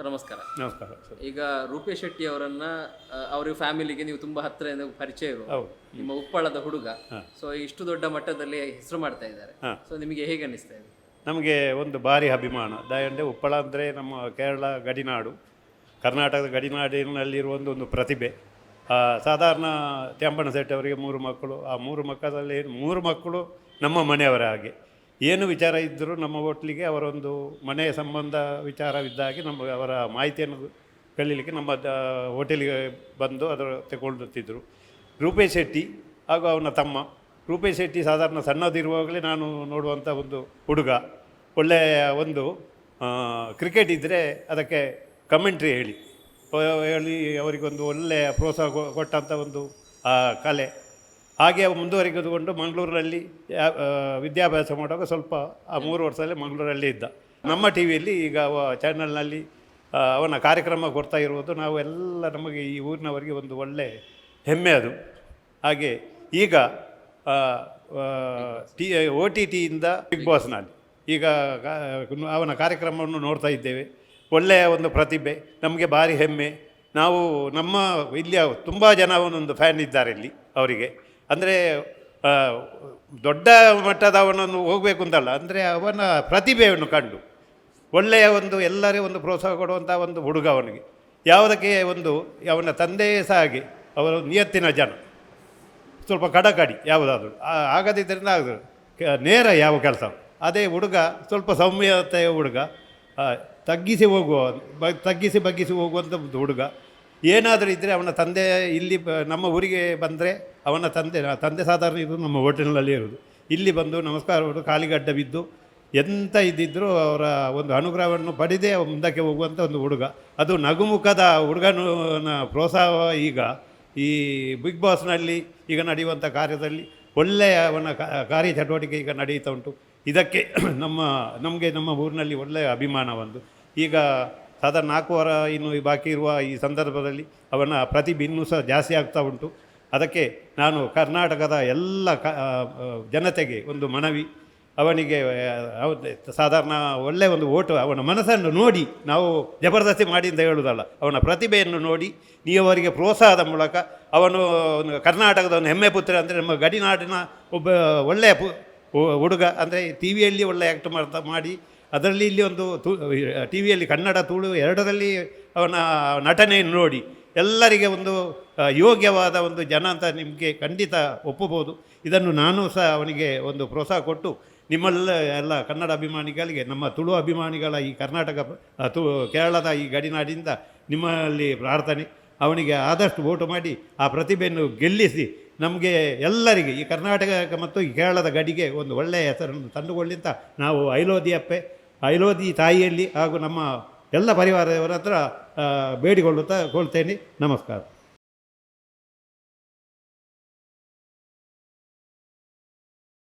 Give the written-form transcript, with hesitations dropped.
Sir ನಮಸ್ಕಾರ. ನಮಸ್ಕಾರ sir. ಈಗ ರೂಪೇಶ್ ಶೆಟ್ಟಿ ಅವರನ್ನ ಅವ್ರ ಫ್ಯಾಮಿಲಿಗೆ ನೀವು ತುಂಬಾ ಹತ್ತಿರದಿಂದ ಪರಿಚಯ ಇರುವ ಹೌದು. ನಿಮ್ಮ ಉಪ್ಪಳದ ಹುಡುಗ. ಸೊ ಇಷ್ಟು ದೊಡ್ಡ ಮಟ್ಟದಲ್ಲಿ ಹೆಸರು ಮಾಡ್ತಾ ಇದ್ದಾರೆ. ಸೊ ನಿಮಗೆ ಹೇಗೆ ಅನಿಸ್ತಾ ಇದೆ? ನಮಗೆ ಒಂದು ಭಾರಿ ಅಭಿಮಾನ. ದಯಂಡೆ ಉಪ್ಪಳ ಅಂದರೆ ನಮ್ಮ ಕೇರಳ ಗಡಿನಾಡು, ಕರ್ನಾಟಕದ ಗಡಿನಾಡಿನಲ್ಲಿರುವ ಒಂದು ಪ್ರತಿಭೆ. ಸಾಧಾರಣ ತ್ಯಾಂಬಣ್ಣ ಶೆಟ್ಟಿ ಅವರಿಗೆ 3 ಮಕ್ಕಳು. ಆ 3 ಮಕ್ಕಳಲ್ಲಿ 3 ಮಕ್ಕಳು ನಮ್ಮ ಮನೆಯವರ ಹಾಗೆ. ಏನು ವಿಚಾರ ಇದ್ದರೂ ನಮ್ಮ ಹೋಟ್ಲಿಗೆ ಅವರೊಂದು ಮನೆಯ ಸಂಬಂಧ ವಿಚಾರವಿದ್ದಾಗಿ ನಮಗೆ ಅವರ ಮಾಹಿತಿಯನ್ನು ಕಲೀಲಿಕ್ಕೆ ನಮ್ಮ ಹೋಟೆಲಿಗೆ ಬಂದು ಅದರ ತಗೊಳ್ಳುತ್ತಿದ್ದರು. ರೂಪೇಶ್ ಶೆಟ್ಟಿ ಹಾಗೂ ಅವನ ತಮ್ಮ. ರೂಪೇಶ್ ಶೆಟ್ಟಿ ಸಾಧಾರಣ ಸಣ್ಣದಿರುವಾಗಲೇ ನಾನು ನೋಡುವಂಥ ಒಂದು ಹುಡುಗ. ಒಳ್ಳೆಯ ಒಂದು ಕ್ರಿಕೆಟ್ ಇದ್ದರೆ ಅದಕ್ಕೆ ಕಮೆಂಟ್ರಿ ಹೇಳಿ ಅವರಿಗೊಂದು ಒಳ್ಳೆಯ ಪ್ರೋತ್ಸಾಹ ಕೊಟ್ಟಂಥ ಒಂದು ಕಲೆ. ಹಾಗೆ ಮುಂದುವರಿದುಕೊಂಡು ಮಂಗಳೂರಿನಲ್ಲಿ ವಿದ್ಯಾಭ್ಯಾಸ ಮಾಡುವಾಗ ಸ್ವಲ್ಪ ಆ 3 ವರ್ಷದಲ್ಲಿ ಮಂಗಳೂರಲ್ಲಿ ಇದ್ದ. ನಮ್ಮ ಟಿ ವಿಯಲ್ಲಿ ಈಗ ಚಾನಲ್ನಲ್ಲಿ ಅವನ ಕಾರ್ಯಕ್ರಮ ಕೊಡ್ತಾ ಇರುವುದು ನಾವು ಎಲ್ಲ ನಮಗೆ ಈ ಊರಿನವರಿಗೆ ಒಂದು ಒಳ್ಳೆಯ ಹೆಮ್ಮೆ ಅದು. ಹಾಗೆ ಈಗ OTTಯಿಂದ ಬಿಗ್ ಬಾಸ್ನಲ್ಲಿ ಈಗ ಅವನ ಕಾರ್ಯಕ್ರಮವನ್ನು ನೋಡ್ತಾ ಇದ್ದೇವೆ. ಒಳ್ಳೆಯ ಒಂದು ಪ್ರತಿಭೆ, ನಮಗೆ ಭಾರಿ ಹೆಮ್ಮೆ. ನಾವು ನಮ್ಮ ಇಲ್ಲಿ ತುಂಬ ಜನ ಅವನೊಂದು ಫ್ಯಾನ್ ಇದ್ದಾರೆ ಇಲ್ಲಿ ಅವರಿಗೆ. ಅಂದರೆ ದೊಡ್ಡ ಮಟ್ಟದ ಅವನನ್ನು ಹೋಗಬೇಕು ಅಂತಲ್ಲ, ಅಂದರೆ ಅವನ ಪ್ರತಿಭೆಯನ್ನು ಕಂಡು ಒಳ್ಳೆಯ ಒಂದು ಎಲ್ಲರಿಗೂ ಒಂದು ಪ್ರೋತ್ಸಾಹ ಕೊಡುವಂಥ ಒಂದು ಹುಡುಗ ಅವನಿಗೆ. ಯಾವುದಕ್ಕೆ ಒಂದು ಅವನ ತಂದೆ ಸಹ ಹಾಗೆ ಅವರು ನಿಯತ್ತಿನ ಜನ, ಸ್ವಲ್ಪ ಕಡಕಡಿ ಯಾವುದಾದ್ರು ಆಗದಿದ್ದರಿಂದ ಆಗದು ನೇರ ಯಾವ ಕೆಲಸ. ಅದೇ ಹುಡುಗ ಸ್ವಲ್ಪ ಸೌಮ್ಯತೆಯ ಹುಡುಗ, ತಗ್ಗಿಸಿ ಬಗ್ಗಿಸಿ ಹೋಗುವಂಥ ಒಂದು ಹುಡುಗ. ಏನಾದರೂ ಇದ್ದರೆ ಅವನ ತಂದೆ ಇಲ್ಲಿ ನಮ್ಮ ಊರಿಗೆ ಬಂದರೆ ಅವನ ತಂದೆ ಸಾಧಾರಣ ಇದು ನಮ್ಮ ಹೋಟೆಲ್ನಲ್ಲಿ ಇರೋದು. ಇಲ್ಲಿ ಬಂದು ನಮಸ್ಕಾರ ಹೊರಟು ಕಾಲಿಗಡ್ಡ ಬಿದ್ದು ಎಂಥ ಇದ್ದಿದ್ದರೂ ಅವರ ಒಂದು ಅನುಗ್ರಹವನ್ನು ಪಡೆದೇ ಮುಂದಕ್ಕೆ ಹೋಗುವಂಥ ಒಂದು ಹುಡುಗ. ಅದು ನಗುಮುಖದ ಹುಡುಗನ ಪ್ರೋತ್ಸಾಹ ಈಗ ಈ ಬಿಗ್ ಬಾಸ್ನಲ್ಲಿ ಈಗ ನಡೆಯುವಂಥ ಕಾರ್ಯದಲ್ಲಿ ಒಳ್ಳೆಯ ಅವನ ಕಾರ್ಯಚಟುವಟಿಕೆ ಈಗ ನಡೆಯುತ್ತಾ ಉಂಟು. ಇದಕ್ಕೆ ನಮಗೆ ನಮ್ಮ ಊರಿನಲ್ಲಿ ಒಳ್ಳೆಯ ಅಭಿಮಾನ ಒಂದು. ಈಗ ಸಾಧಾರಣ 4 ವಾರ ಇನ್ನು ಬಾಕಿ ಇರುವ ಈ ಸಂದರ್ಭದಲ್ಲಿ ಅವನ ಪ್ರತಿಭೆ ಇನ್ನೂ ಸಹ ಜಾಸ್ತಿ ಆಗ್ತಾ ಉಂಟು. ಅದಕ್ಕೆ ನಾನು ಕರ್ನಾಟಕದ ಎಲ್ಲ ಜನತೆಗೆ ಒಂದು ಮನವಿ, ಅವನಿಗೆ ಸಾಧಾರಣ ಒಳ್ಳೆಯ ಒಂದು ಓಟು, ಅವನ ಮನಸ್ಸನ್ನು ನೋಡಿ, ನಾವು ಜಬರ್ದಸ್ತಿ ಮಾಡಿ ಅಂತ ಹೇಳುವುದಲ್ಲ, ಅವನ ಪ್ರತಿಭೆಯನ್ನು ನೋಡಿ ನೀವು ಅವರಿಗೆ ಪ್ರೋತ್ಸಾಹದ ಮೂಲಕ ಅವನು ಕರ್ನಾಟಕದ ಒಂದು ಹೆಮ್ಮೆ ಪುತ್ರ. ಅಂದರೆ ನಮ್ಮ ಗಡಿನಾಡಿನ ಒಬ್ಬ ಒಳ್ಳೆಯ ಹುಡುಗ. ಅಂದರೆ ಟಿ ವಿಯಲ್ಲಿ ಒಳ್ಳೆಯ ಆ್ಯಕ್ಟ್ ಮಾಡಿ ಅದರಲ್ಲಿ ಇಲ್ಲಿ ಒಂದು ಟಿ ವಿಯಲ್ಲಿ ಕನ್ನಡ ತುಳು ಎರಡರಲ್ಲಿ ಅವನ ನಟನೆಯನ್ನು ನೋಡಿ ಎಲ್ಲರಿಗೆ ಒಂದು ಯೋಗ್ಯವಾದ ಒಂದು ಜನ ಅಂತ ನಿಮಗೆ ಖಂಡಿತ ಒಪ್ಪಬಹುದು. ಇದನ್ನು ನಾನು ಸಹ ಅವನಿಗೆ ಒಂದು ಪ್ರೋತ್ಸಾಹ ಕೊಟ್ಟು ಎಲ್ಲ ಕನ್ನಡ ಅಭಿಮಾನಿಗಳಿಗೆ, ನಮ್ಮ ತುಳು ಅಭಿಮಾನಿಗಳ ಈ ಕೇರಳದ ಈ ಗಡಿನಾಡಿಂದ ನಿಮ್ಮಲ್ಲಿ ಪ್ರಾರ್ಥನೆ, ಅವನಿಗೆ ಆದಷ್ಟು ವೋಟು ಮಾಡಿ ಆ ಪ್ರತಿಭೆಯನ್ನು ಗೆಲ್ಲಿಸಿ ನಮಗೆ ಎಲ್ಲರಿಗೆ ಈ ಕರ್ನಾಟಕ ಮತ್ತು ಈ ಕೇರಳದ ಗಡಿಗೆ ಒಂದು ಒಳ್ಳೆಯ ಹೆಸರನ್ನು ತಂದುಕೊಳ್ಳಿಂತ ನಾವು ಐಲೋದಿ ತಾಯಿಯಲ್ಲಿ ಹಾಗೂ ನಮ್ಮ ಎಲ್ಲ ಪರಿವಾರದವರ ಹತ್ರ ಕೊಳ್ತೇನೆ. ನಮಸ್ಕಾರ.